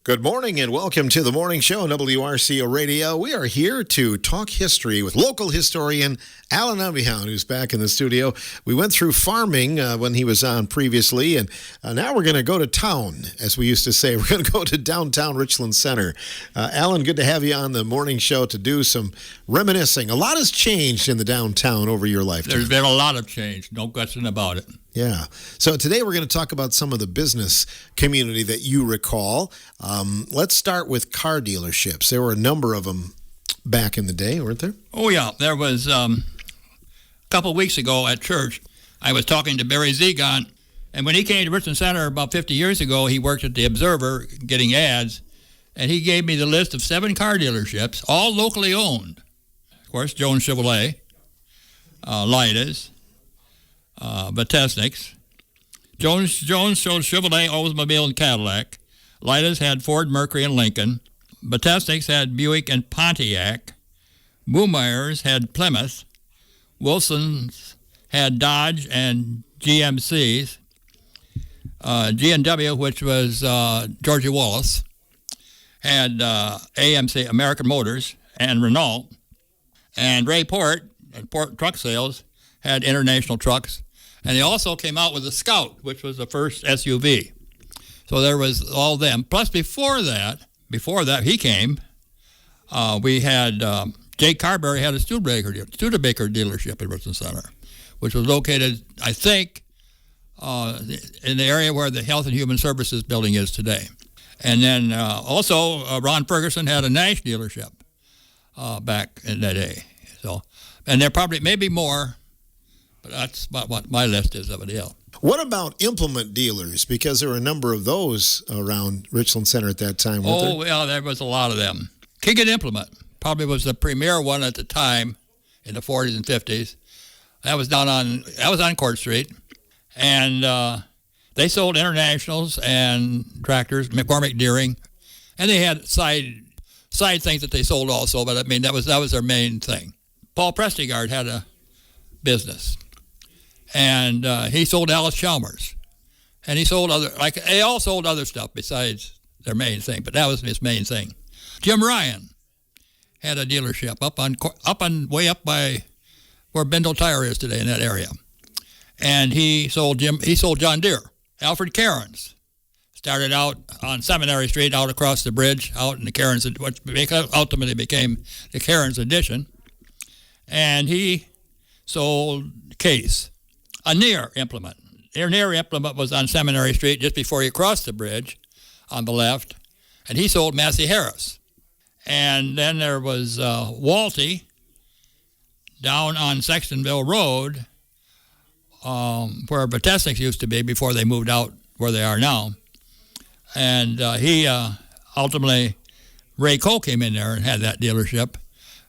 Good morning and welcome to the morning show on WRCO Radio. We are here to talk history with local historian Alan Unbehaun, who's back in the studio. We went through farming when he was on previously, and now we're going to go to town, as we used to say. We're going to go to downtown Richland Center. Alan, good to have you on the morning show to do some reminiscing. A lot has changed in the downtown over your lifetime. There's been a lot of change, no question about it. Yeah. So today we're going to talk about some of the business community that you recall. Let's start with car dealerships. There were a number of them back in the day, weren't there? Oh, yeah. There was a couple of weeks ago at church, I was talking to Barry Zegon, and when he came to Richland Center about 50 years ago, he worked at the Observer getting ads, and he gave me the list of 7 car dealerships, all locally owned. Of course, Jones Chevrolet, Leidas, Batesniks. Jones showed Chevrolet, Oldsmobile, and Cadillac. Leidas had Ford, Mercury, and Lincoln. Batesniks had Buick and Pontiac. Boomeyers had Plymouth. Wilson's had Dodge and GMCs. G&W, which was Georgie Wallace, had AMC, American Motors, and Renault. And Ray Port, at Port Truck Sales, had International Trucks. And they also came out with the Scout, which was the first SUV. So there was all them. Plus, before that he came, we had Jake Carberry had a Studebaker dealership in Richland Center, which was located, I think, in the area where the Health and Human Services building is today. And then also Ron Ferguson had a Nash dealership back in that day. So, and there probably maybe more. But that's about what my list is of a deal. What about implement dealers? Because there were a number of those around Richland Center at that time, weren't there? Oh, well, there was a lot of them. Keegan Implement probably was the premier one at the time in the 40s and 50s. That was on Court Street. And they sold Internationals and tractors, McCormick Deering. And they had side things that they sold also, but I mean, that was their main thing. Paul Prestigard had a business. And he sold Alice Chalmers, and he sold they all sold other stuff besides their main thing, but that was his main thing. Jim Ryan had a dealership way up by where Bindle Tire is today in that area, and he sold John Deere. Alfred Cairns started out on Seminary Street, out across the bridge, out in the Cairns, which ultimately became the Cairns Edition, and he sold Case. A Near Implement. Near Implement was on Seminary Street just before you crossed the bridge on the left, and he sold Massey Harris. And then there was Walty down on Sextonville Road, where Batesniks used to be before they moved out where they are now. And he ultimately, Ray Cole came in there and had that dealership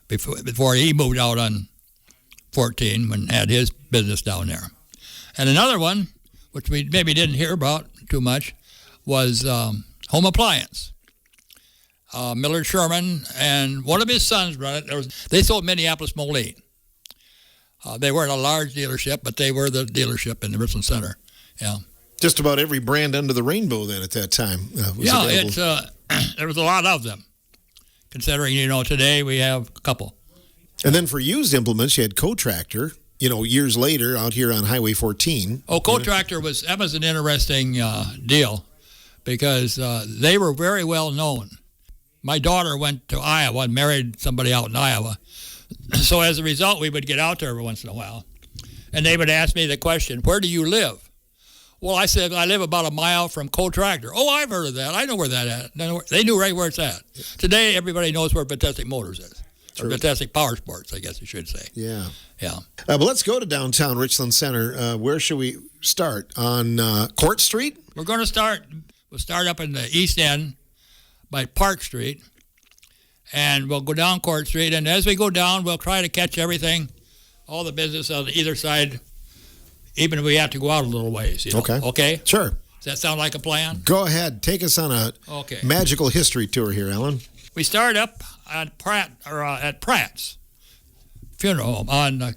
before he moved out on 14 and had his business down there. And another one, which we maybe didn't hear about too much, was Home Appliance. Millard Sherman and one of his sons run it. They sold Minneapolis Moline. They weren't a large dealership, but they were the dealership in the Richland Center. Yeah. Just about every brand under the rainbow then at that time was available. There was a lot of them, considering, today we have a couple. And then for used implements, you had Co-Tractor, years later out here on Highway 14. Oh, Co-Tractor was an interesting deal because they were very well known. My daughter went to Iowa and married somebody out in Iowa. So as a result, we would get out there every once in a while. And they would ask me the question, where do you live? Well, I said, I live about a mile from Co-Tractor. Oh, I've heard of that. I know where that at. They knew right where it's at. Today, everybody knows where Batesnik Motors is. True. Or Batesnik Power Sports, I guess you should say. Yeah. Yeah. But let's go to downtown Richland Center. Where should we start? On Court Street? We'll start up in the east end by Park Street, and we'll go down Court Street. And as we go down, we'll try to catch everything, all the business on either side, even if we have to go out a little ways. Okay. Okay? Sure. Does that sound like a plan? Go ahead. Take us on a magical history tour here, Alan. We start up at Pratt's Funeral Home on at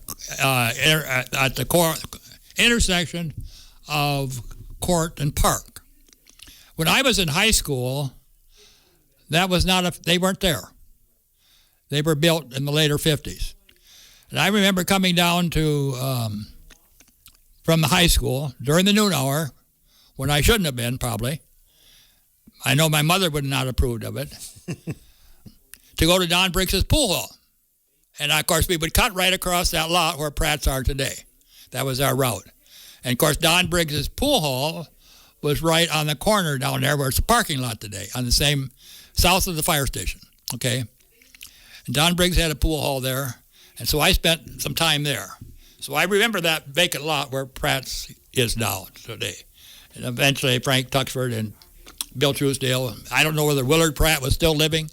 the intersection of Court and Park. When I was in high school, That was not they weren't there. They were built in the later 50s. And I remember coming down from the high school during the noon hour, when I shouldn't have been, probably. I know my mother would not have approved of it, to go to Don Briggs's pool hall. And, of course, we would cut right across that lot where Pratt's are today. That was our route. And, of course, Don Briggs's pool hall was right on the corner down there where it's a parking lot today, on the same, south of the fire station, okay? And Don Briggs had a pool hall there, and so I spent some time there. So I remember that vacant lot where Pratt's is now today. And eventually Frank Tuxford and Bill Truesdale, I don't know whether Willard Pratt was still living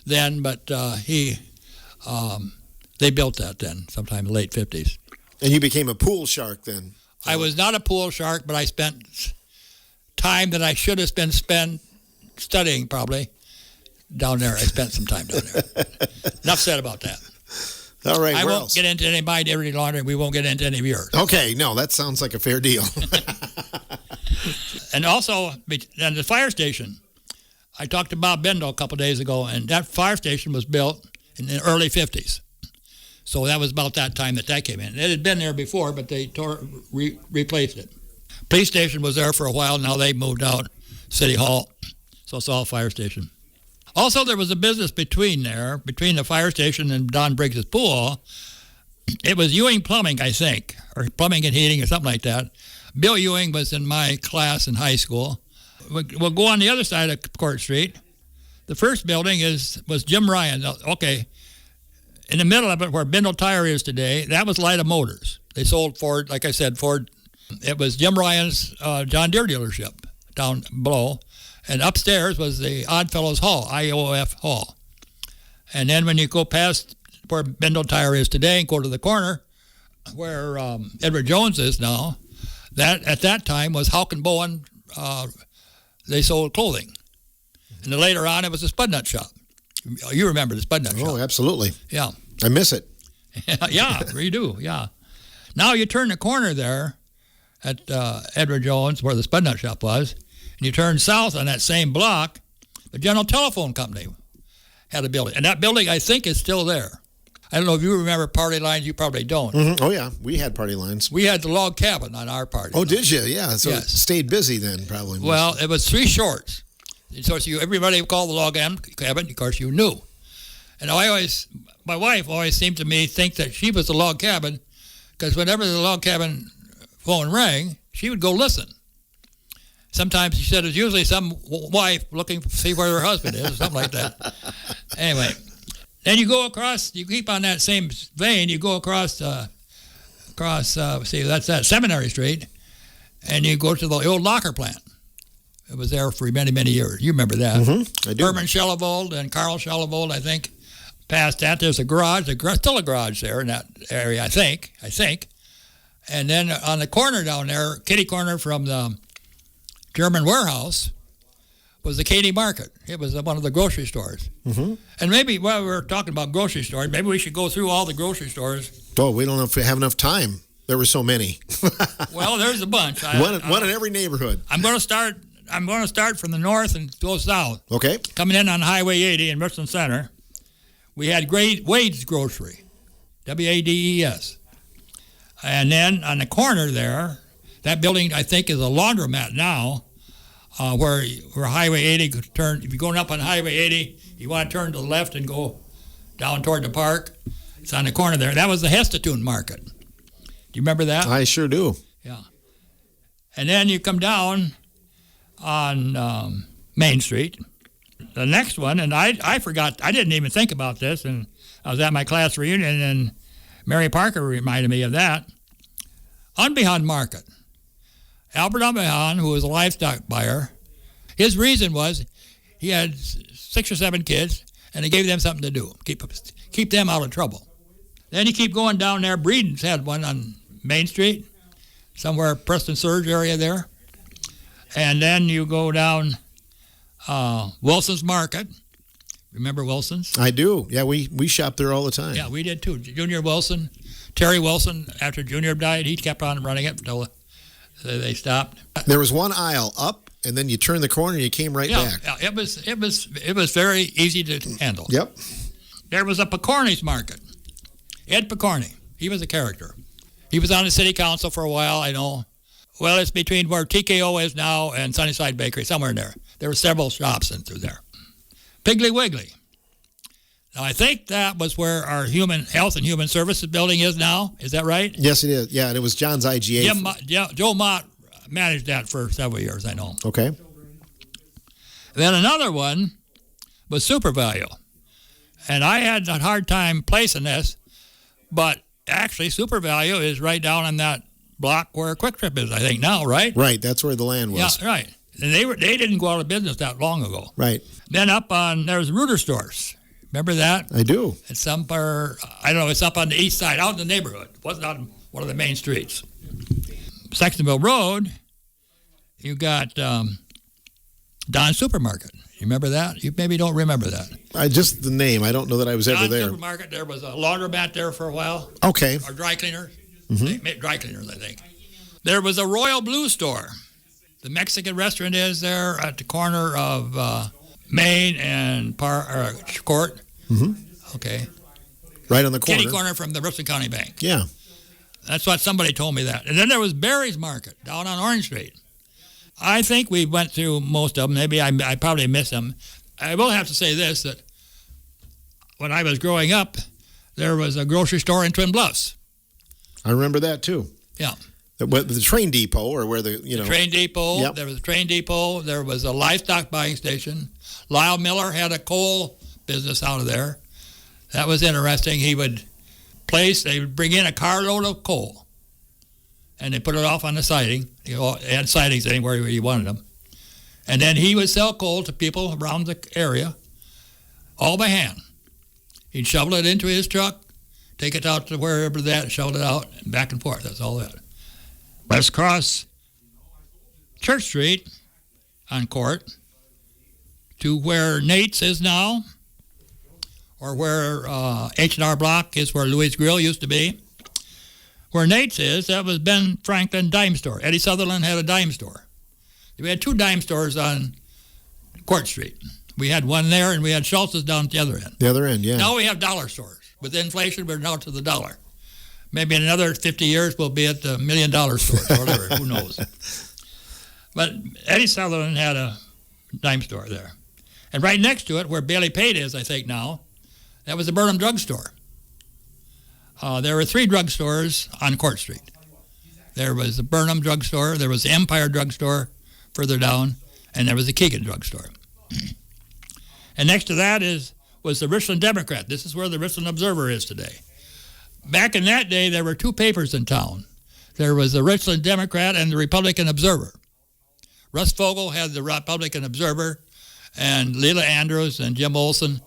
then, but they built that then, sometime in the late 50s. And you became a pool shark then? I was not a pool shark, but I spent time that I should have spent studying probably down there. I spent some time down there. Enough said about that. All right, I won't get into anybody any longer. We won't get into any of yours. Okay, no, that sounds like a fair deal. And also, at the fire station, I talked to Bob Bendel a couple days ago, and that fire station was built in the early 50s. So that was about that time that came in. It had been there before, but they replaced it. Police station was there for a while. Now they moved out, City Hall. So it's all fire station. Also, there was a business between the fire station and Don Briggs's pool hall. It was Ewing Plumbing, I think, or Plumbing and Heating or something like that. Bill Ewing was in my class in high school. We'll go on the other side of Court Street. The first building was Jim Ryan. Okay, in the middle of it, where Bindle Tire is today, that was Lyda Motors. They sold Ford, like I said, Ford. It was Jim Ryan's John Deere dealership down below. And upstairs was the Oddfellows Hall, IOF Hall. And then when you go past where Bindle Tire is today and go to the corner where Edward Jones is now, that at that time was Houck and Bowen. They sold clothing. And then later on, it was a Spud Nut shop. You remember the Spud Nut shop. Oh, absolutely. Yeah. I miss it. Yeah, you do, yeah. Now you turn the corner there at Edward Jones, where the Spud Nut shop was, and you turn south on that same block, the General Telephone Company had a building. And that building, I think, is still there. I don't know if you remember party lines. You probably don't. Mm-hmm. Oh, yeah. We had party lines. We had the log cabin on our party. Oh, did you? Yeah. So yes. It stayed busy then, probably. Well, it was 3 shorts. So everybody would call the log cabin. Of course, you knew. And my wife always seemed to me think that she was the log cabin, because whenever the log cabin phone rang, she would go listen. Sometimes she said it's usually some wife looking to see where her husband is, or something like that. Anyway, then you go across, you keep on that same vein, you go across, that's that Seminary Street, and you go to the old locker plant. It was there for many, many years. You remember that. Mm-hmm. I do. Herman Schellevold and Carl Schellevold, I think. Past that, there's a garage. There's still a garage there in that area, I think. And then on the corner down there, kitty corner from the German warehouse, was the Katy Market. It was one of the grocery stores. Mm-hmm. And maybe, while we were talking about grocery stores, maybe we should go through all the grocery stores. Oh, we don't know if we have enough time. There were so many. Well, there's a bunch. One in every neighborhood. I'm going to start from the north and go south. Okay. Coming in on Highway 80 in Richland Center, we had Wade's Grocery, W-A-D-E-S. And then on the corner there, that building, I think, is a laundromat now, where Highway 80 could turn. If you're going up on Highway 80, you want to turn to the left and go down toward the park. It's on the corner there. That was the Hestatoon Market. Do you remember that? I sure do. Yeah. And then you come down on Main Street. The next one, and I forgot, I didn't even think about this, and I was at my class reunion, and Mary Parker reminded me of that. Unbehaun Market. Albert Unbehaun, who was a livestock buyer, his reason was he had 6 or 7 kids, and he gave them something to do, keep them out of trouble. Then you keep going down there. Breeden's had one on Main Street, somewhere Preston Surge area there. And then you go down Wilson's Market. Remember Wilson's? I do. Yeah, we shop there all the time. Yeah, we did too. Junior Wilson, Terry Wilson, after Junior died, he kept on running it until they stopped. There was one aisle up and then you turned the corner and you came right back. Yeah, it was very easy to handle. Yep. There was a Picorni's market. Ed Picorni. He was a character. He was on the city council for a while, I know. Well, it's between where TKO is now and Sunnyside Bakery, somewhere in there. There were several shops in through there. Piggly Wiggly. Now, I think that was where our Human Health and Human Services building is now. Is that right? Yes, it is. Yeah, and it was John's IGA. Joe Mott managed that for several years, I know. Okay. Then another one was Super Value. And I had a hard time placing this, but actually Super Value is right down on that block where Quick Trip is, I think, now, right? Right, that's where the land was. Yeah, right. And they didn't go out of business that long ago. Right. Then there's Reuter Stores. Remember that? I do. It's somewhere, I don't know, it's up on the east side, out in the neighborhood. It wasn't on one of the main streets. Sextonville Road, you got Don's Supermarket. You remember that? You maybe don't remember that. Just the name. I don't know that I was ever Don's there. Supermarket, there was a laundromat there for a while. Okay. Or dry cleaners. Mm-hmm. They made dry cleaners, I think. There was a Royal Blue Store. The Mexican restaurant is there at the corner of Main and Court. Mm-hmm. Okay. Right on the corner. Kitty corner from the Richland County Bank. Yeah. That's what somebody told me that. And then there was Barry's Market down on Orange Street. I think we went through most of them. Maybe I probably missed them. I will have to say this, that when I was growing up, there was a grocery store in Twin Bluffs. I remember that too. Yeah. The train depot, or where the train depot. Yep. There was a train depot. There was a livestock buying station. Lyle Miller had a coal business out of there. That was interesting. They would bring in a carload of coal, and they put it off on the siding. They had sidings anywhere you wanted them. And then he would sell coal to people around the area, all by hand. He'd shovel it into his truck, take it out to wherever that, shovel it out, and back and forth. That's all that. Let's cross Church Street on Court to where Nate's is now, or where H&R Block is, where Louis Grill used to be. Where Nate's is, that was Ben Franklin Dime Store. Eddie Sutherland had a dime store. We had two dime stores on Court Street. We had one there, and we had Schultz's down at the other end. The other end, yeah. Now we have dollar stores. With inflation, we're now to the dollar. Maybe in another 50 years, we'll be at the $1 million stores or whatever. Who knows? But Eddie Sutherland had a dime store there. And right next to it, where Bailey Pate is, I think now, that was the Burnham Drug Store. There were 3 drugstores on Court Street. There was the Burnham Drug Store, there was the Empire Drug Store further down, and there was the Keegan Drug Store. And next to that was the Richland Democrat. This is where the Richland Observer is today. Back in that day, there were 2 papers in town. There was the Richland Democrat and the Republican Observer. Russ Fogel had the Republican Observer, and Leila Andrews and Jim Olson,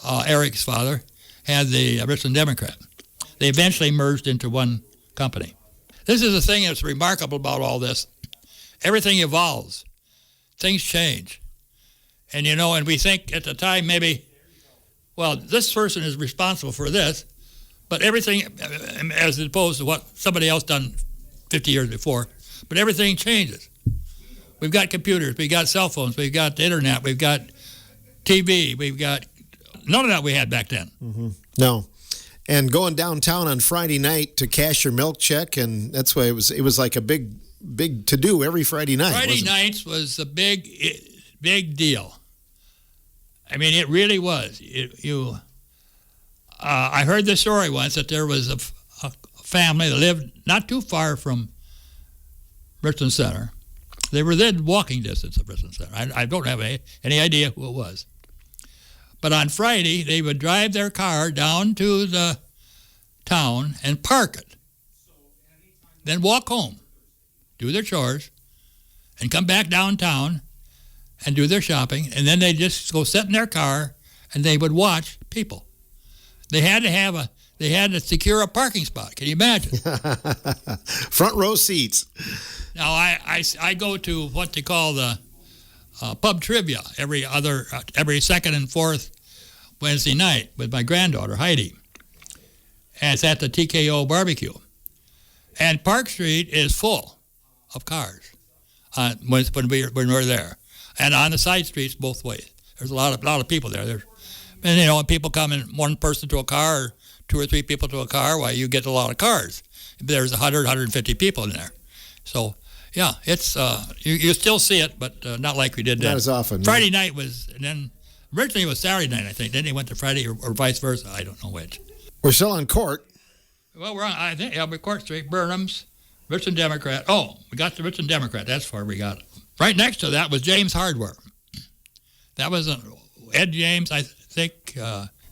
Eric's father, had the Richland Democrat. They eventually merged into one company. This is the thing that's remarkable about all this. Everything evolves. Things change. And, and we think at the time maybe, well, this person is responsible for this, but everything, as opposed to what somebody else done 50 years before, but everything changes. We've got computers, we've got cell phones, we've got the internet, we've got TV, we've got, none of that we had back then. Mm-hmm. No. And going downtown on Friday night to cash your milk check, and that's why it was like a big to-do every Friday night. Friday nights was a big deal. I mean, it really was. I heard this story once that there was a family that lived not too far from Richland Center. They were within walking distance of Richland Center. I don't have any idea who it was. But on Friday, they would drive their car down to the town and park it. Then walk home, do their chores, and come back downtown and do their shopping. And then they'd just go sit in their car and they would watch people. They had to secure a parking spot. Can you imagine? Front row seats. Now, I go to what they call the pub trivia every second and fourth Wednesday night with my granddaughter, Heidi. And it's at the TKO barbecue. And Park Street is full of cars. when we were there, and on the side streets both ways. There's a lot of people there. And people come in, one person to a car, or 2 or 3 people to a car. Why, you get a lot of cars. There's 150 people in there. So yeah, it's you still see it, but not like we did then. Not as often. Friday night was, and then originally it was Saturday night, I think. Then they went to Friday or vice versa. I don't know which. We're still on Court. Well, we're on, I think, Court Street, Burnham's, Richland Democrat. Oh, we got the Richland Democrat. That's where we got it. Right next to that was James Hardware. That was Ed James, I think.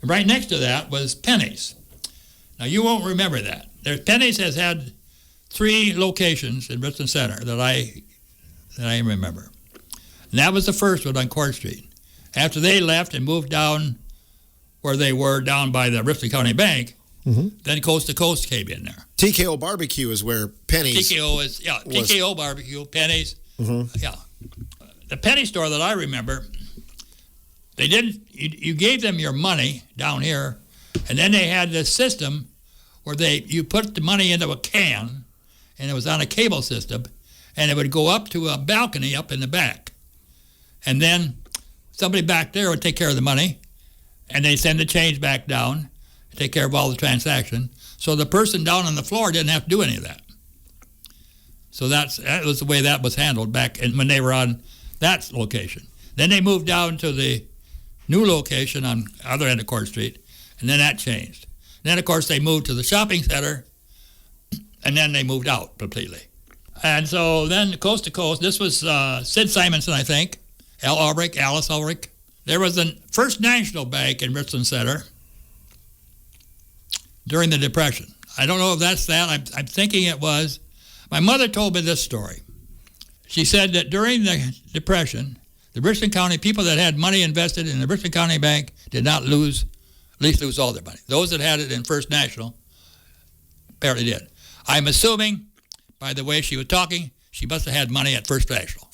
Right next to that was Penny's. Now, you won't remember that. Penny's has had 3 locations in Richland Center that I remember. And that was the first one on Court Street. After they left and moved down where they were, down by the Richland County Bank, then Coast to Coast came in there. TKO Barbecue is where Penny's TKO Barbecue, Penny's. Yeah. The Penny store that I remember, they didn't, you gave them your money down here, and then they had this system where you put the money into a can, and it was on a cable system, and it would go up to a balcony up in the back. And then somebody back there would take care of the money, and they send the change back down, take care of all the transaction. So the person down on the floor didn't have to do any of that. So that was the way that was handled back when they were on that location. Then they moved down to the new location on the other end of Court Street, and then that changed. Then, of course, they moved to the shopping center, and then they moved out completely. And so then Coast to Coast, this was Sid Simonson, I think, Alice Ulrich. There was the First National Bank in Richland Center during the Depression. I don't know if that's that. I'm thinking it was. My mother told me this story. She said that during the Depression, the Richland County, people that had money invested in the Richland County Bank did not lose all their money. Those that had it in First National apparently did. I'm assuming, by the way she was talking, she must have had money at First National.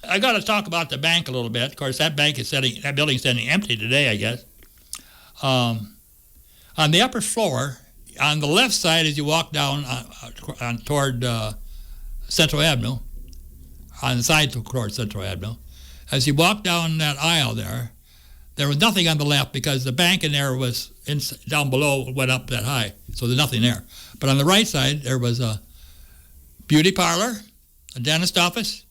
I got to talk about the bank a little bit. Of course, that building's sitting empty today, I guess. On the upper floor, on the left side as you walk down toward Central Avenue, on the side toward Central Avenue, as you walk down that aisle there was nothing on the left because the bank in there was down below, went up that high, so there's nothing there. But on the right side, there was a beauty parlor, a dentist office,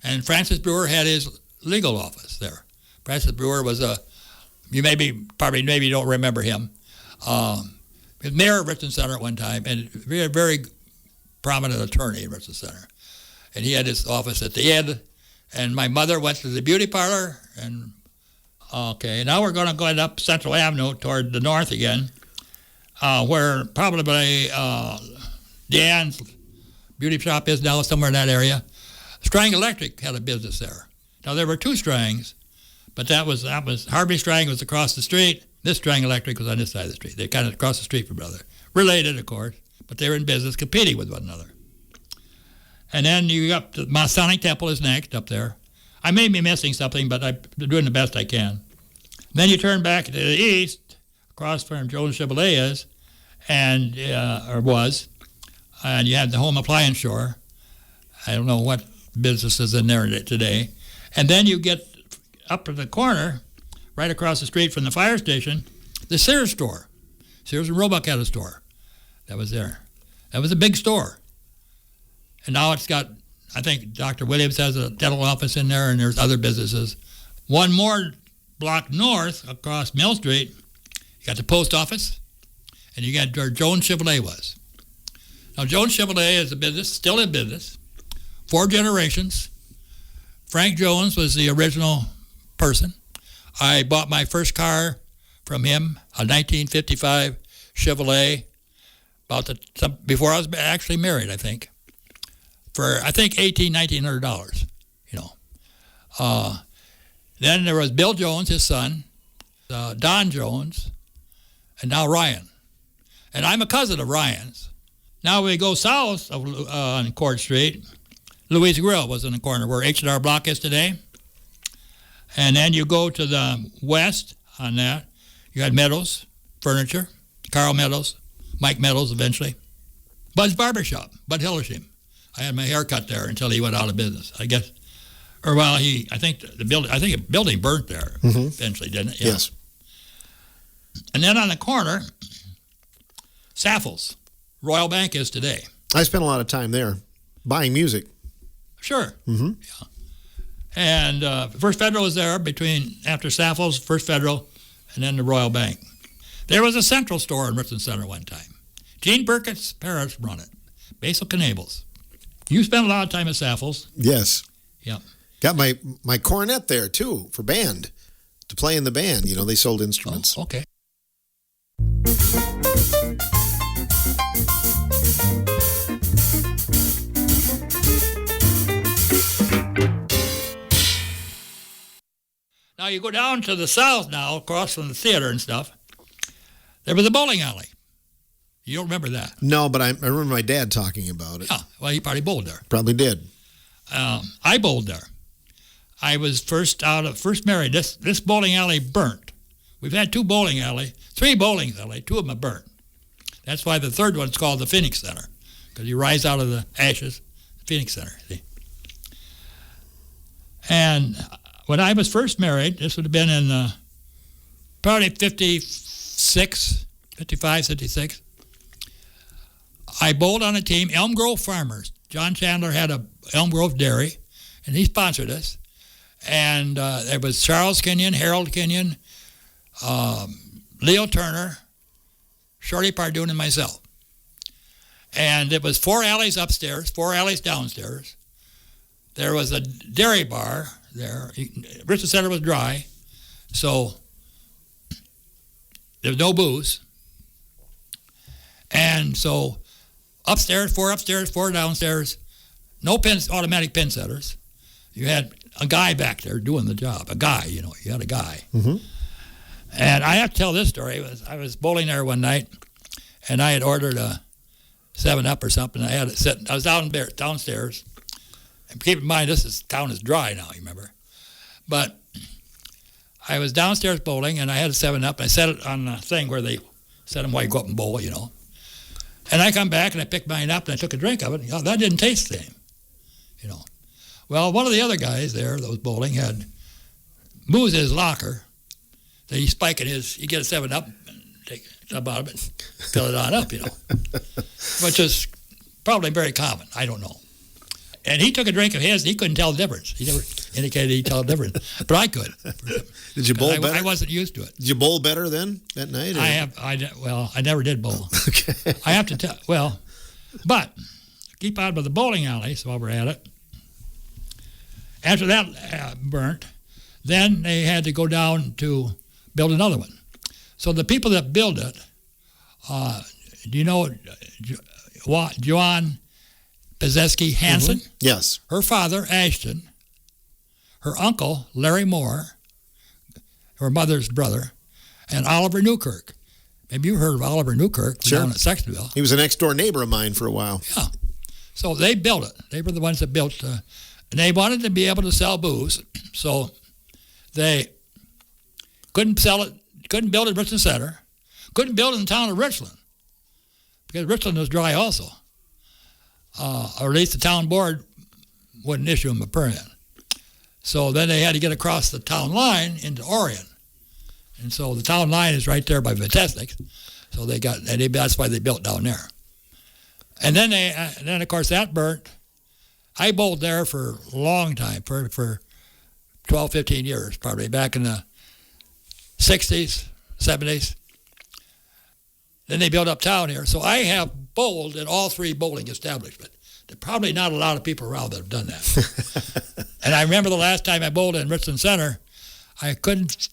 and Francis Brewer had his legal office there. Francis Brewer was you maybe don't remember him. He was mayor of Richland Center at one time, and a very prominent attorney in Richland Center. And he had his office at the end, and my mother went to the beauty parlor, and okay, now we're going to go up Central Avenue toward the north again, where probably Deanne's beauty shop is now, somewhere in that area. Strang Electric had a business there. Now, there were 2 Strangs, but that was Harvey Strang was across the street. This Strang Electric was on this side of the street. They kind of across the street from each other. Related, of course, but they were in business competing with one another. And then you got the Masonic Temple is next up there. I may be missing something, but I'm doing the best I can. Then you turn back to the east, across from Jones Chevrolet is, and you had the Home Appliance Store. I don't know what business is in there today. And then you get up to the corner, right across the street from the fire station, the Sears store. Sears and Roebuck had a store that was there. That was a big store. And now it's got, I think Dr. Williams has a dental office in there, and there's other businesses. One more block north, across Mill Street, you got the post office, and you got where Jones Chevrolet was. Now, Jones Chevrolet is a business, still in business, 4 generations. Frank Jones was the original person. I bought my first car from him, a 1955 Chevrolet, before I was actually married, I think, for I think $1,900, Then there was Bill Jones, his son, Don Jones, and now Ryan. And I'm a cousin of Ryan's. Now we go south on Court Street. Louis Grill was in the corner where H&R Block is today. And then you go to the west on that. You had Meadows Furniture, Carl Meadows, Mike Meadows eventually. Bud's Barbershop, Bud Hillersham. I had my hair cut there until he went out of business, I guess. Or well, I think the building burnt there eventually, didn't it? Yeah. Yes. And then on the corner, Saffels, Royal Bank is today. I spent a lot of time there buying music. Sure. Yeah. And First Federal was there after Saffels, First Federal, and then the Royal Bank. There was a Central store in Richland Center one time. Gene Burkett's parents run it. Basil Knables. You spent a lot of time at Saffels. Yes. Yeah. Got my cornet there, too, for band, to play in the band. You know, they sold instruments. Oh, okay. Now you go down to the south now, across from the theater and stuff. There was a bowling alley. You don't remember that? No, but I remember my dad talking about it. Yeah, well, he probably bowled there. Probably did. I bowled there. I was first married. This bowling alley burnt. We've had three bowling alleys, 2 of them are burnt. That's why the third one's called the Phoenix Center, because you rise out of the ashes, the Phoenix Center. See? And when I was first married, this would have been in probably 55, 56, I bowled on a team, Elm Grove Farmers. John Chandler had a Elm Grove dairy, and he sponsored us. And there was Charles Kenyon, Harold Kenyon, Leo Turner, Shorty Pardoon, and myself. And it was 4 alleys upstairs, 4 alleys downstairs. There was a dairy bar there. Richland Center was dry, so there was no booze. And so upstairs, 4 downstairs, no automatic pin setters. You had a guy back there doing the job. You had a guy. And I have to tell this story. I was bowling there one night, and I had ordered a 7-Up or something. I had it sitting. I was downstairs. And keep in mind, town is dry now, you remember. But I was downstairs bowling, and I had a 7-Up, and I set it on the thing where they set them while you go up and bowl, And I come back, and I picked mine up, and I took a drink of it. And, that didn't taste the same, Well, one of the other guys there that was bowling had booze in his locker. That he'd spike in he'd get a 7-Up and take a tub out of it and fill it on up, Which is probably very common. I don't know. And he took a drink of his, and he couldn't tell the difference. He never indicated he'd tell the difference. But I could. Did you bowl better? I wasn't used to it. Did you bowl better then that night? I never did bowl. Okay. I have to tell, but keep out of the bowling alleys while we're at it. After that burnt, then they had to go down to build another one. So the people that built it, do you know Joan Pazeski Hansen? Yes. Her father, Ashton, her uncle, Larry Moore, her mother's brother, and Oliver Newkirk. Maybe you heard of Oliver Newkirk down at Sextonville. He was a next-door neighbor of mine for a while. Yeah. So they built it. They were the ones that built and they wanted to be able to sell booze, so they couldn't build it at Richland Center, couldn't build it in the town of Richland, because Richland was dry also. Or at least the town board wouldn't issue them a permit. So then they had to get across the town line into Orion. And so the town line is right there by Vitesnik. So that's why they built down there. And then of course that burnt. I bowled there for a long time, for 12, 15 years, probably back in the 60s, 70s. Then they built uptown here. So I have bowled in all 3 bowling establishments. There are probably not a lot of people around that have done that. And I remember the last time I bowled in Richland Center, I couldn't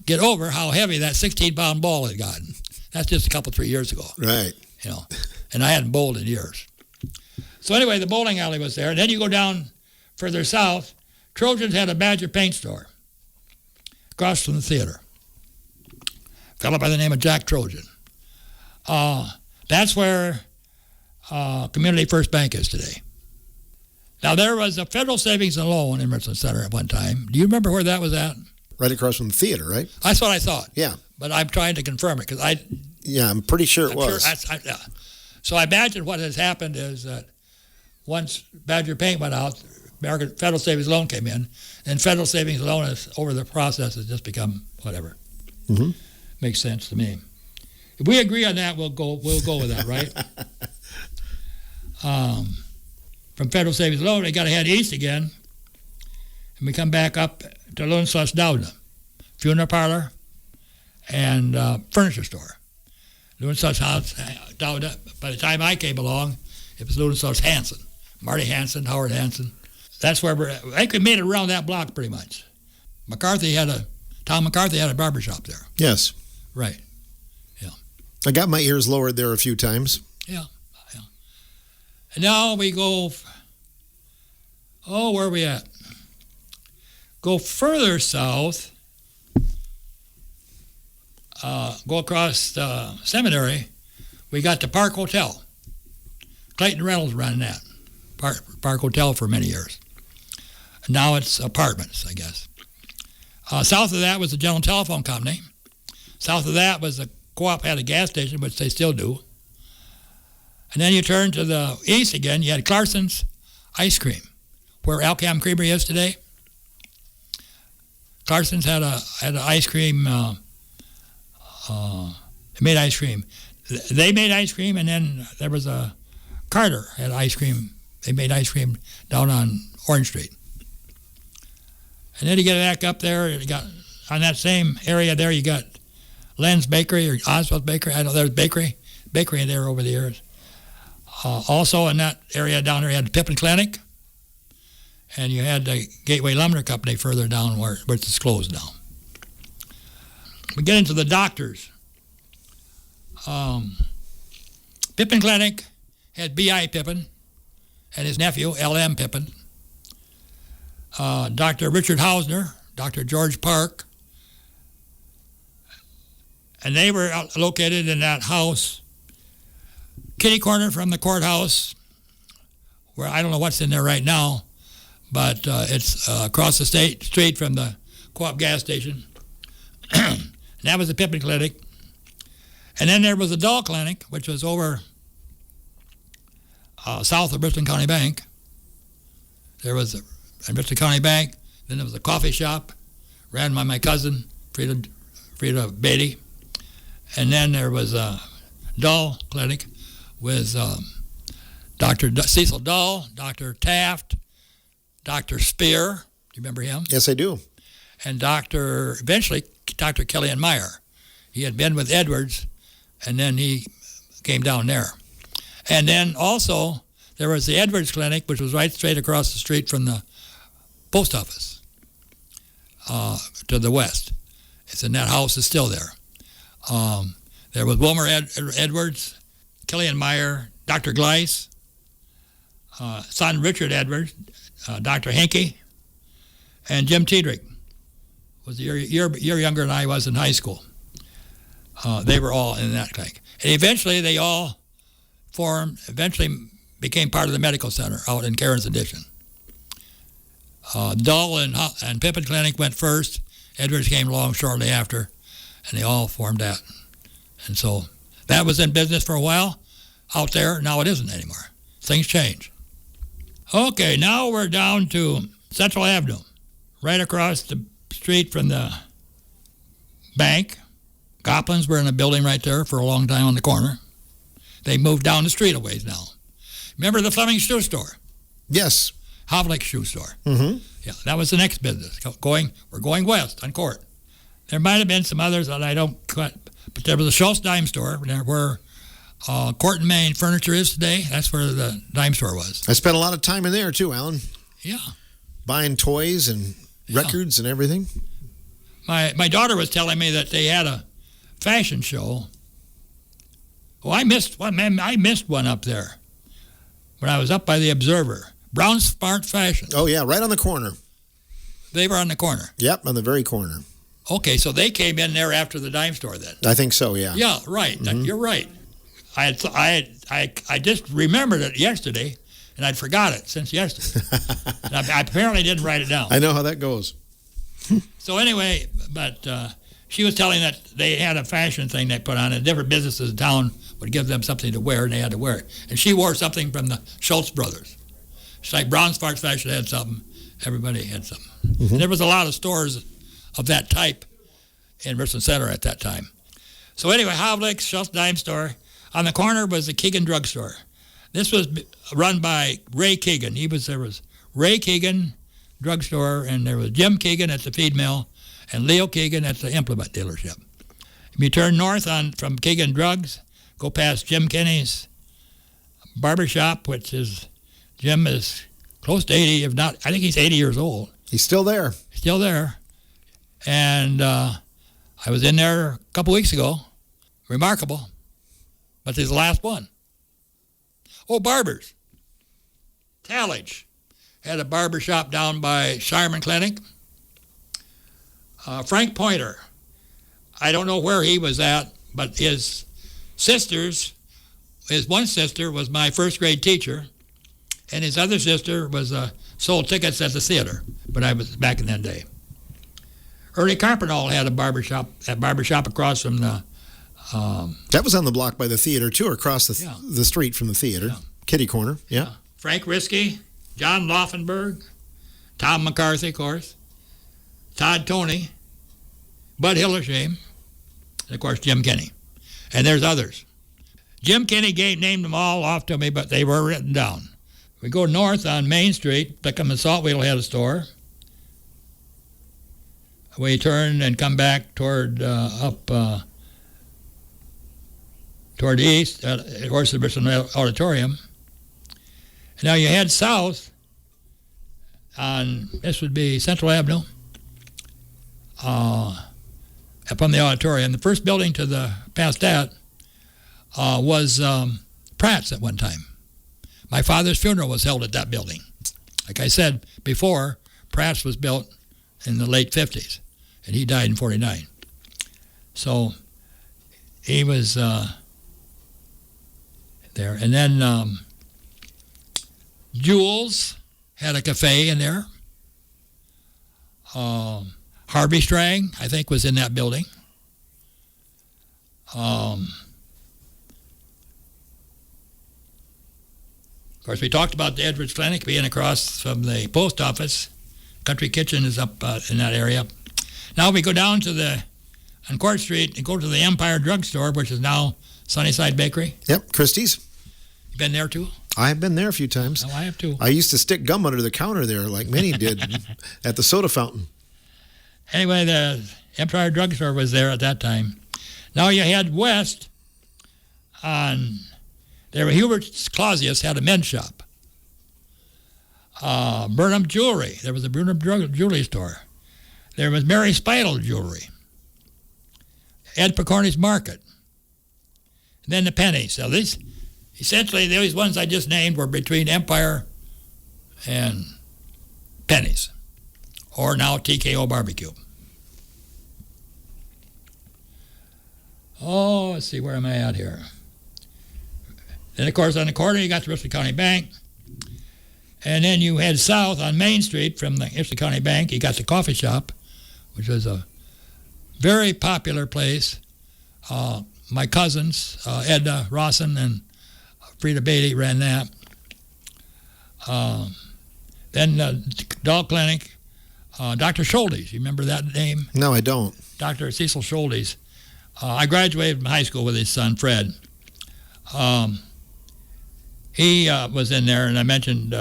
get over how heavy that 16-pound ball had gotten. That's just 3 years ago. Right. And I hadn't bowled in years. So anyway, the bowling alley was there. And then you go down further south, Trojans had a Badger paint store across from the theater. A fellow by the name of Jack Trojan. That's where Community First Bank is today. Now, there was a Federal Savings and Loan in Richland Center at one time. Do you remember where that was at? Right across from the theater, right? That's what I thought. Yeah. But I'm trying to confirm it, because Yeah, I'm pretty sure it was. So I imagine what has happened is that once Badger Paint went out, American Federal Savings Loan came in, and Federal Savings Loan is over the process has just become whatever. Mm-hmm. Makes sense to me. If we agree on that, we'll go with that, right? From Federal Savings Loan, they got to head east again, and we come back up to Lundslush Dowda, funeral parlor, and furniture store. Lundslush House Dowda. By the time I came along, it was Lundslush Hansen, Marty Hansen, Howard Hansen. That's where I think we made it around that block pretty much. Tom McCarthy had a barbershop there. Yes. Right. Yeah. I got my ears lowered there a few times. Yeah. And now we go, where are we at? Go further south, go across the seminary, we got the Park Hotel. Clayton Reynolds ran that, Park Hotel for many years. And now it's apartments, I guess. South of that was the General Telephone Company. South of that was the Co-op had a gas station, which they still do. And then you turn to the east again, you had Clarkson's Ice Cream, where Alcam Creamery is today. Clarkson's had an ice cream, made ice cream. They made ice cream, and then there was a Carter had ice cream. They made ice cream down on Orange Street. And then you get back up there, you got on that same area there, you got Len's Bakery or Oswald's Bakery. I know there's bakery in there over the years. Also in that area down there, you had the Pippin Clinic, and you had the Gateway Lumber Company further down where it's closed now. We get into the doctors. Pippin Clinic had B.I. Pippin and his nephew, L.M. Pippin. Dr. Richard Hausner, Dr. George Park, and they were located in that house, kitty corner from the courthouse, where I don't know what's in there right now, but it's across the street from the Co-op gas station. And that was the Pippin Clinic. And then there was the Doll Clinic, which was over south of Richland County Bank. There was a Richland County Bank. Then there was a coffee shop, ran by my cousin, Frida Beatty. And then there was a Doll Clinic with Dr. Cecil Dull, Dr. Taft, Dr. Spear. Do you remember him? Yes, I do. And eventually, Dr. Kellyanne Meyer. He had been with Edwards, and then he came down there. And then also, there was the Edwards Clinic, which was right straight across the street from the post office to the west. It's in that house, is still there. There was Wilmer Edwards, Kellyanne Meyer, Dr. Gleiss, son Richard Edwards, Dr. Henke, and Jim Tiedrich was a year younger than I was in high school. They were all in that clinic. And eventually they all became part of the medical center out in Karen's Addition. Dull and Pippin Clinic went first. Edwards came along shortly after, and they all formed that. And so that was in business for a while out there. Now it isn't anymore. Things change. Okay, now we're down to Central Avenue, right across the street from the bank. Coplands were in a building right there for a long time on the corner. They moved down the street a ways now. Remember the Fleming Shoe Store? Yes. Havlik Shoe Store. Mm-hmm. Yeah, that was the next business. We're going west on Court. There might have been some others that I don't cut, but there was a Schultz Dime Store where Court and Main Furniture is today. That's where the dime store was. I spent a lot of time in there too, Alan. Yeah. Buying toys and records and everything. My daughter was telling me that they had a fashion show. Oh, I missed one up there when I was up by the Observer. Brown Smart Fashion. Oh, yeah, right on the corner. They were on the corner. Yep, on the very corner. Okay, so they came in there after the dime store then. I think so, yeah. Yeah, right. Mm-hmm. You're right. I just remembered it yesterday, and I'd forgot it since yesterday. I apparently didn't write it down. I know how that goes. So anyway, but she was telling that they had a fashion thing they put on, and different businesses in town would give them something to wear, and they had to wear it. And she wore something from the Schultz brothers. It's like Brown's Park Fashion had something. Everybody had something. Mm-hmm. There was a lot of stores of that type in Richland Center at that time. So anyway, Havlick's Shelf Dime Store. On the corner was the Keegan Drug Store. This was run by Ray Keegan. There was Ray Keegan Drug Store, and there was Jim Keegan at the feed mill, and Leo Keegan at the implement dealership. If you turn north from Keegan Drugs, go past Jim Kenny's barbershop, which is, Jim is close to 80, if not, I think he's 80 years old. He's still there. Still there. And I was in there a couple weeks ago. Remarkable. But this is the last one. Oh, barbers. Talladge had a barber shop down by Shireman Clinic. Frank Pointer. I don't know where he was at, but his one sister was my first grade teacher, and his other sister sold tickets at the theater, but I was back in that day. Ernie Carpenter had a barbershop across from the... that was on the block by the theater, too, or across the street from the theater. Yeah. Kitty Corner, yeah. Frank Risky, John Laufenberg, Tom McCarthy, of course, Todd Toney, Bud Hillersheim, and, of course, Jim Kenny. And there's others. Jim Kenny named them all off to me, but they were written down. We go north on Main Street, Pickham and Saltwheel had a store. We turn and come back toward the east, of course, the Richland Auditorium. And now you head south on, this would be Central Avenue, up on the auditorium. The first building past that was Pratt's at one time. My father's funeral was held at that building. Like I said before, Pratt's was built in the late 50s, and he died in 49. So he was there. And then Jules had a cafe in there. Harvey Strang, I think, was in that building. Of course, we talked about the Edwards Clinic being across from the post office. Country Kitchen is up in that area. Now we go down on Court Street and go to the Empire Drug Store, which is now Sunnyside Bakery. Yep, Christie's. You been there too? I've been there a few times. Oh, I have too. I used to stick gum under the counter there, like many did, at the soda fountain. Anyway, the Empire Drug Store was there at that time. Now you head west Hubert Clausius had a men's shop. Burnham Jewelry. There was a Burnham Jewelry store. There was Mary Spidle Jewelry. Ed Picorni's Market. And then the Penny. So essentially, these ones I just named were between Empire and Penny's, or now TKO Barbecue. Oh, let's see, where am I at here? Then, of course, on the corner, you got the Richland County Bank. And then you head south on Main Street from the Richland County Bank. You got the coffee shop, which was a very popular place. My cousins, Edna Rawson and Frida Beatty, ran that. Then Doll Clinic, Dr. Schultes. You remember that name? No, I don't. Dr. Cecil Schultes. I graduated from high school with his son, Fred. He was in there, and I mentioned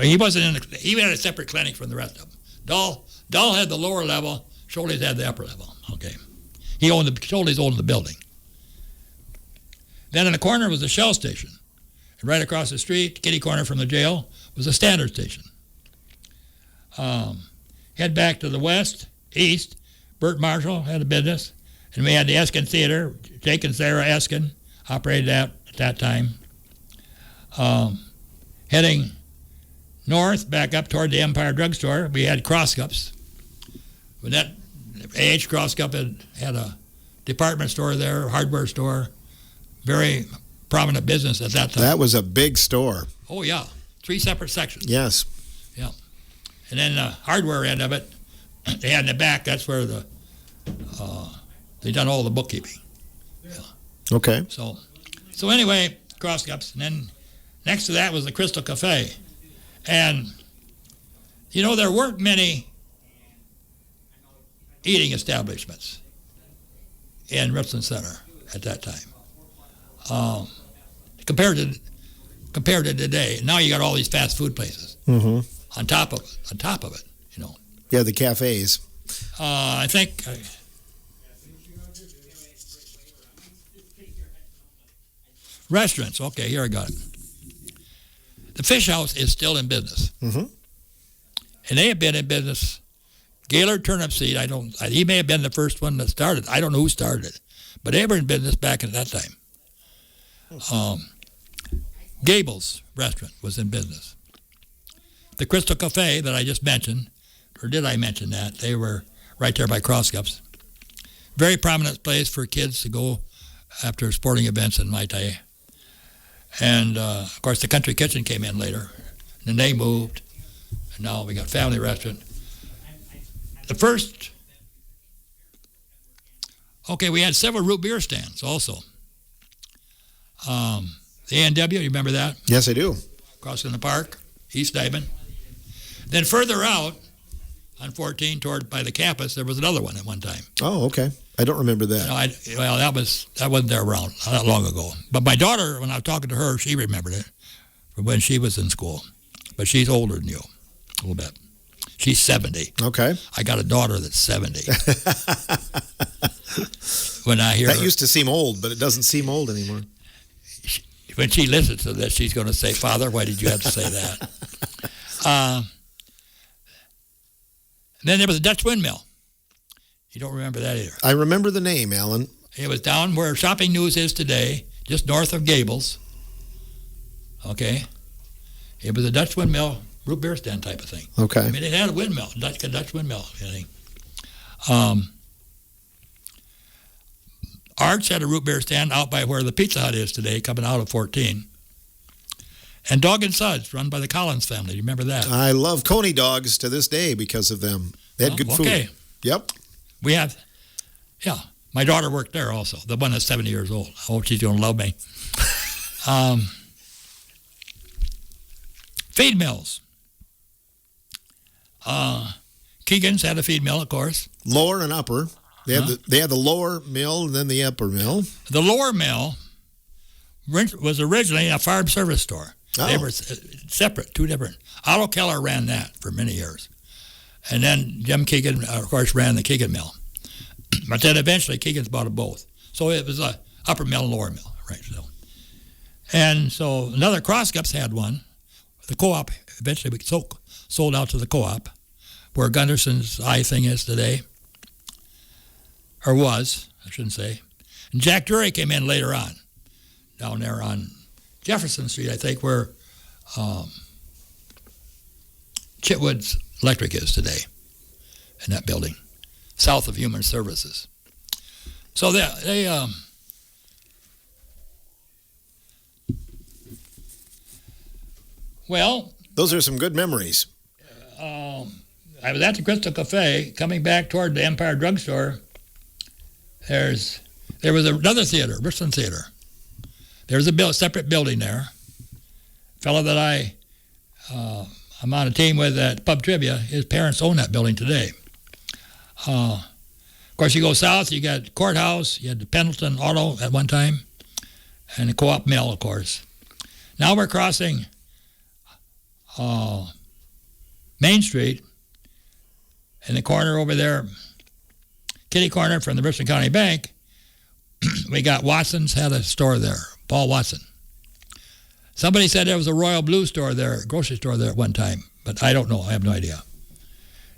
he wasn't he had a separate clinic from the rest of them. Dahl had the lower level, Schultes had the upper level. Okay, Schultes owned the building. Then in the corner was the Shell station, and right across the street, kitty corner from the jail, was the Standard station. Head back to the east. Bert Marshall had a business, and we had the Eskin Theater. Jake and Sarah Eskin operated that at that time. Heading north, back up toward the Empire Drug Store, we had Crosscups. When that A.H. Crosscup had a department store there, hardware store, very prominent business at that time. That was a big store. Oh, yeah. 3 separate sections. Yes. Yeah. And then the hardware end of it, they had in the back, that's where they done all the bookkeeping. Yeah. Okay. So anyway, Crosscups, and then next to that was the Crystal Cafe. And, there weren't many eating establishments in Richland Center at that time. Compared to today, now you got all these fast food places on top of it. Yeah, the cafes. I think restaurants. Okay, here I got it. The Fish House is still in business, and they have been in business. Gaylord Turnip Seed. He may have been the first one that started. I don't know who started it, but they were in business back at that time. Gable's restaurant was in business. The Crystal Cafe that I just mentioned, or did I mention that? They were right there by Crosscups. Very prominent place for kids to go after sporting events in my day. And, of course, the Country Kitchen came in later. And then they moved. And now we got Family Restaurant. The first... Okay, we had several root beer stands also. The A&W, you remember that? Yes, I do. Across in the park, East Diamond. Then further out, on 14, by the campus, there was another one at one time. Oh, okay. I don't remember that. That wasn't there around not long ago. But my daughter, when I was talking to her, she remembered it from when she was in school. But she's older than you, a little bit. She's 70. Okay. I got a daughter that's 70. When I hear that used to seem old, but it doesn't seem old anymore. When she listens to this, she's going to say, "Father, why did you have to say that?" Then there was a Dutch windmill. You don't remember that either. I remember the name, Alan. It was down where Shopping News is today, just north of Gables. Okay. It was a Dutch windmill, root beer stand type of thing. Okay. I mean, it had a windmill, Dutch windmill. Arts had a root beer stand out by where the Pizza Hut is today, coming out of 14. And Dog and Suds, run by the Collins family. You remember that? I love Coney dogs to this day because of them. They had good food. Okay. Yep. We have, my daughter worked there also, the one that's 70 years old. I hope she's going to love me. Feed mills. Keegan's had a feed mill, of course. Lower and upper. They had the lower mill and then the upper mill. The lower mill was originally a farm service store. Oh. They were separate, two different. Otto Keller ran that for many years. And then Jim Keegan, of course, ran the Keegan mill. But then eventually Keegan's bought them both. So it was a upper mill and lower mill, right? And so another Crosscups had one. The co-op eventually sold out to the co-op, where Gunderson's eye thing is today. Or was, I shouldn't say. And Jack Drury came in later on, down there on Jefferson Street, I think, where Chitwood's Electric is today, in that building, south of Human Services. So those are some good memories. I was at the Crystal Cafe, coming back toward the Empire Drugstore. There was another theater, Richland Theater. There was a separate building there. A fellow that I'm on a team with at Pub Trivia, his parents own that building today. Of course, you go south, you got Courthouse, you had the Pendleton Auto at one time, and the Co-op Mill, of course. Now we're crossing Main Street, in the corner over there, kitty corner from the Richland County Bank. We got Watson's had a store there, Paul Watson. Somebody said there was a Royal Blue store there, grocery store there at one time, but I don't know. I have no idea.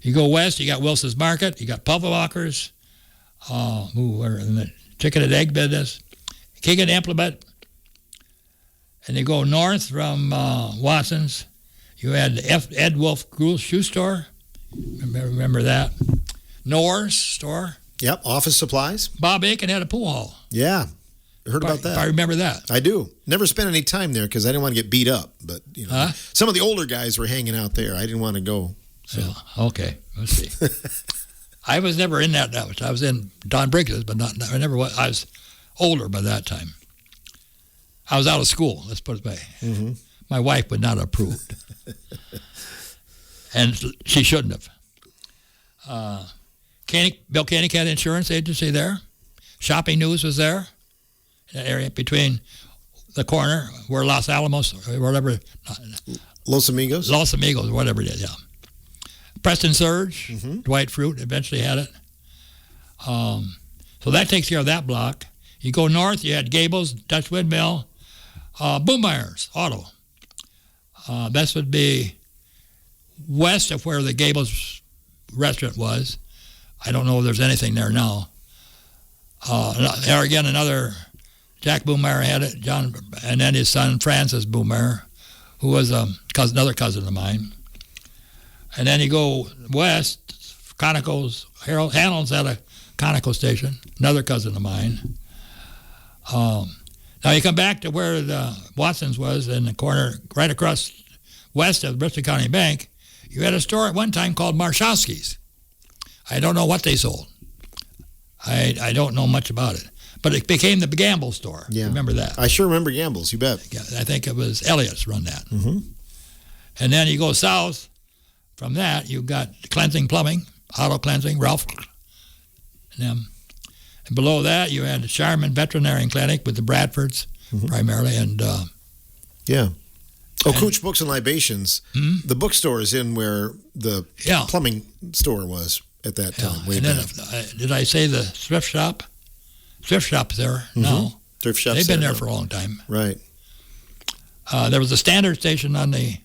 You go west, you got Wilson's Market, you got Pavlovakers, who are in the chicken and egg business, Keegan Implement, and you go north from Watson's, you had Ed Wolf Gruel's shoe store. Remember that? Nor's store. Yep, office supplies. Bob Aiken had a pool hall. Yeah, heard about that. I remember that. I do. Never spent any time there because I didn't want to get beat up. But some of the older guys were hanging out there. I didn't want to go. So. Yeah, okay, let's see. I was never in that much. I was in Don Briggs's, but I never was. I was older by that time. I was out of school. Let's put it that way. Mm-hmm. my wife would not have approved. And she shouldn't have. Bill Koenig had insurance agency there. Shopping News was there. In that area between the corner where Los Alamos, or whatever. Los Amigos? Los Amigos, whatever it is, yeah. Preston Surge, Dwight Fruit eventually had it. So that takes care of that block. You go north, you had Gables, Dutch Windmill, Boomeyer's Auto. This would be west of where the Gables restaurant was. I don't know if there's anything there now. There again, another Jack Boomeyer had it, John, and then his son Francis Boomeyer, who was another cousin of mine. And then you go west, Conoco's, Harold Hanlon's had a Conoco station, another cousin of mine. Now you come back to where the Watson's was in the corner, right across west of the Bristol County Bank. You had a store at one time called Marshowski's. I don't know what they sold. I don't know much about it. But it became the Gamble store. Yeah. Remember that? I sure remember Gamble's, you bet. I think it was Elliott's run that. Mm-hmm. And then you go south. From that, you got Cleansing Plumbing, Auto Cleansing, Ralph. And below that, you had the Sharman Veterinary Clinic with the Bradfords primarily. And yeah. Oh, Cooch Books and Libations. Mm-hmm. The bookstore is in where the plumbing store was at that time. Way back. Did I say the thrift shop? Thrift shop's there now. Thrift shop's They've been there for a long time. Right. There was a Standard station on the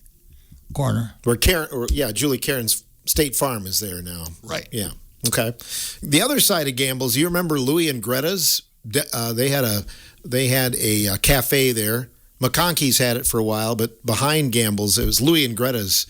corner. Where Julie Caron's State Farm is there now. Right. Yeah. Okay. The other side of Gamble's, you remember Louie and Greta's? They had a cafe there. McConkey's had it for a while, but behind Gamble's, it was Louie and Greta's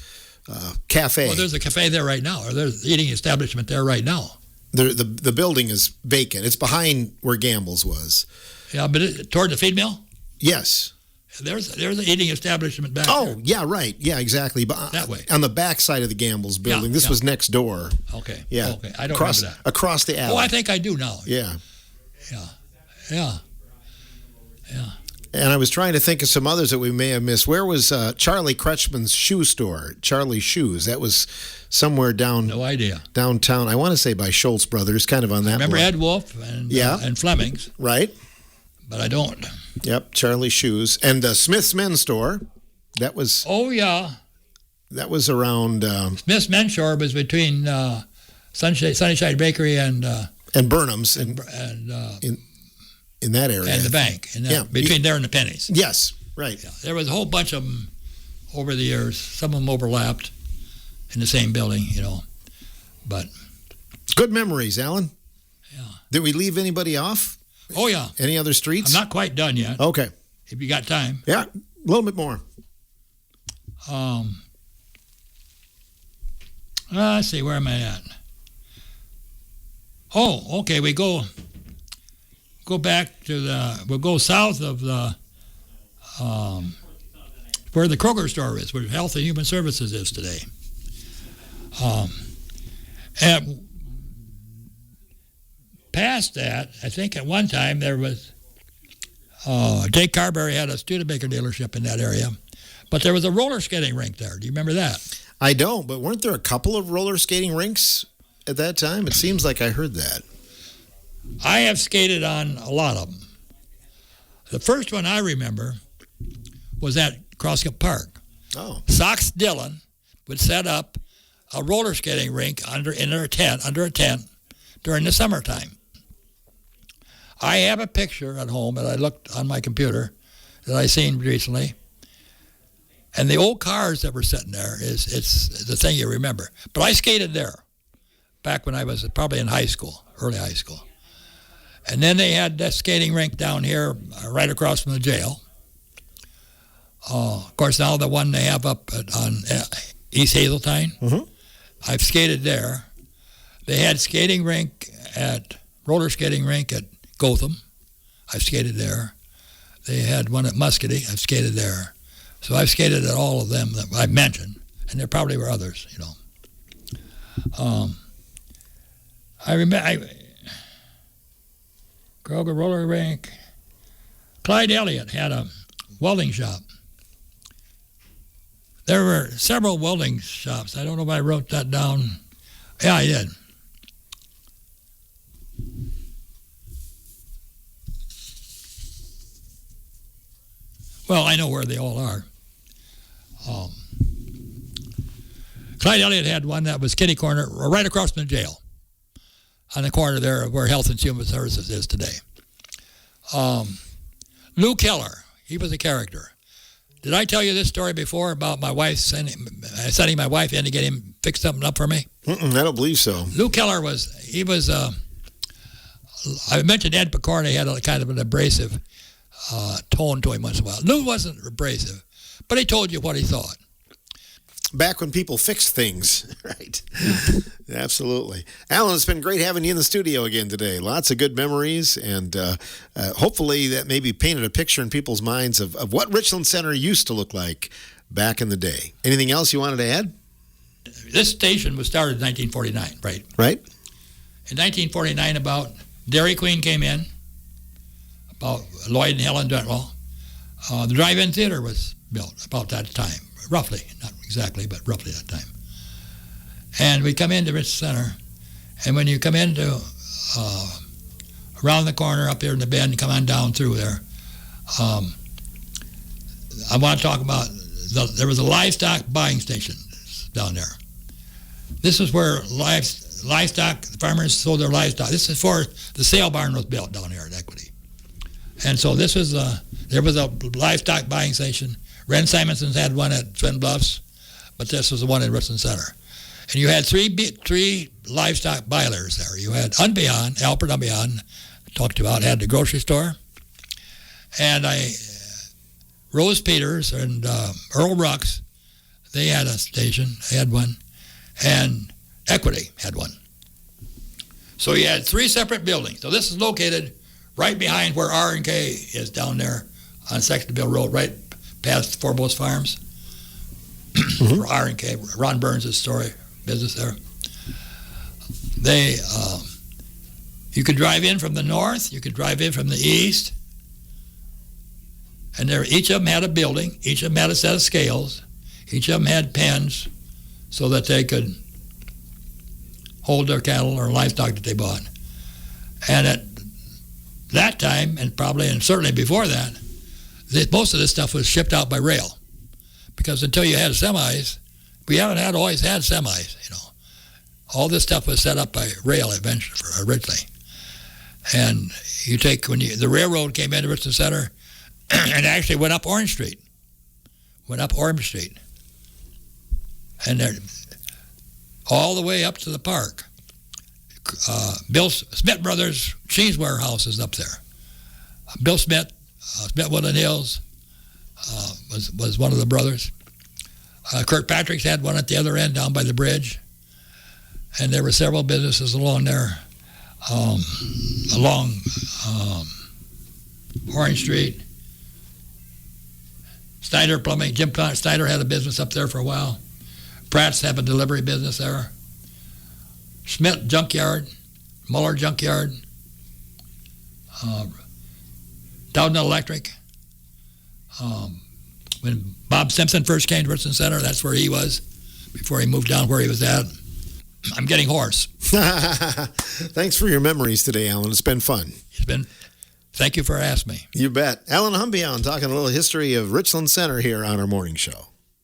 cafe. Well, there's a cafe there right now, or there's an eating establishment there right now. The building is vacant. It's behind where Gamble's was. Yeah, but toward the feed mill? Yes. There's an eating establishment back there. Oh, yeah, right. Yeah, exactly. But that way. On the back side of the Gamble's building. This was next door. Okay. Yeah. Okay. I don't remember that. Across the alley. Oh, I think I do now. Yeah. Yeah. And I was trying to think of some others that we may have missed. Where was Charlie Kretschmann's shoe store? Charlie's Shoes. That was somewhere no idea. Downtown. I want to say by Schultz Brothers, kind of on that Remember block. Ed Wolf and Fleming's. Right. But I don't. Yep, Charlie's Shoes. And the Smith's Men's Store. That was... Oh, yeah. That was around... Smith's Men's Store was between Sunnyside Bakery and Burnham's. In that area. And the bank. Between there and the Pennies. Yes, right. Yeah. There was a whole bunch of them over the years. Some of them overlapped in the same building, But... Good memories, Alan. Yeah. Did we leave anybody off? Oh, yeah. Any other streets? I'm not quite done yet. Okay. If you got time. Yeah, a little bit more. Let's see, where am I at? Oh, okay, we go back to we'll go south of the, where the Kroger store is, where Health and Human Services is today. And past that, I think at one time there was, Jake Carberry had a Studebaker dealership in that area, but there was a roller skating rink there. Do you remember that? I don't, but weren't there a couple of roller skating rinks at that time? It seems like I heard that. I have skated on a lot of them. The first one I remember was at Crosscup Park. Oh. Sox Dillon would set up a roller skating rink under a tent during the summertime. I have a picture at home that I looked on my computer that I seen recently. And the old cars that were sitting there it's the thing you remember. But I skated there back when I was probably in high school, early high school. And then they had that skating rink down here right across from the jail. Of course, now the one they have up on East Hazeltine, I've skated there. They had roller skating rink at Gotham. I've skated there. They had one at Muscatine. I've skated there. So I've skated at all of them that I've mentioned, and there probably were others, I remember Kroger roller rink. Clyde Elliott had a welding shop There were several welding shops. I don't know if I wrote that down. Yeah, I did. Well, I know where they all are. Clyde Elliott had one that was kitty corner right across from the jail, on the corner there where Health and Human Services is today. Lou Keller, he was a character. Did I tell you this story before about my wife sending my wife in to get him fix something up for me? I don't believe so. Lou Keller I mentioned Ed Picorni had a kind of an abrasive tone to him once in a while. Lou wasn't abrasive, but he told you what he thought. Back when people fixed things, right? Absolutely. Alan, it's been great having you in the studio again today. Lots of good memories, and hopefully that maybe painted a picture in people's minds of what Richland Center used to look like back in the day. Anything else you wanted to add? This station was started in 1949, right? Right. In 1949, about Dairy Queen came in, about Lloyd and Helen Dentwell. The drive-in theater was built about that time, roughly, not exactly, but roughly that time. And we come into Richland Center, and when you come into around the corner up here in the bend and come on down through there, I want to talk about there was a livestock buying station down there. This is where livestock farmers sold their livestock. This is before the sale barn was built down here at Equity. And so there was a livestock buying station. Ren Simonson's had one at Twin Bluffs, but this was the one in Richland Center. And you had three livestock buyers there. You had Unbehaun, Albert Unbehaun, talked about, had the grocery store. And Rose Peters and Earl Rux, they had a station, they had one. And Equity had one. So you had three separate buildings. So this is located right behind where R&K is down there on Sextonville Road, right past Foremost Farms. R&K, Ron Burns' story business there. You could drive in from the north, you could drive in from the east, and each of them had a building, each of them had a set of scales, each of them had pens so that they could hold their cattle or livestock that they bought. And at that time, and probably and certainly before that, most of this stuff was shipped out by rail, because until you had semis, we haven't always had semis. All this stuff was set up by rail eventually, originally. And when the railroad came into Richland Center, and actually went up Orange Street, and there, all the way up to the park. Bill Smith Brothers Cheese Warehouse is up there. Bill Smith, Smith Woodland Hills, was one of the brothers. Kirkpatrick's had one at the other end down by the bridge. And there were several businesses along there, along Orange Street. Snyder Plumbing, Jim Snyder had a business up there for a while. Pratt's have a delivery business there. Schmidt Junkyard, Muller Junkyard, Dowden Electric. When Bob Simpson first came to Richland Center, that's where he was before he moved down where he was at. I'm getting hoarse. Thanks for your memories today, Alan. It's been fun. Thank you for asking me. You bet. Alan Unbehaun talking a little history of Richland Center here on our morning show.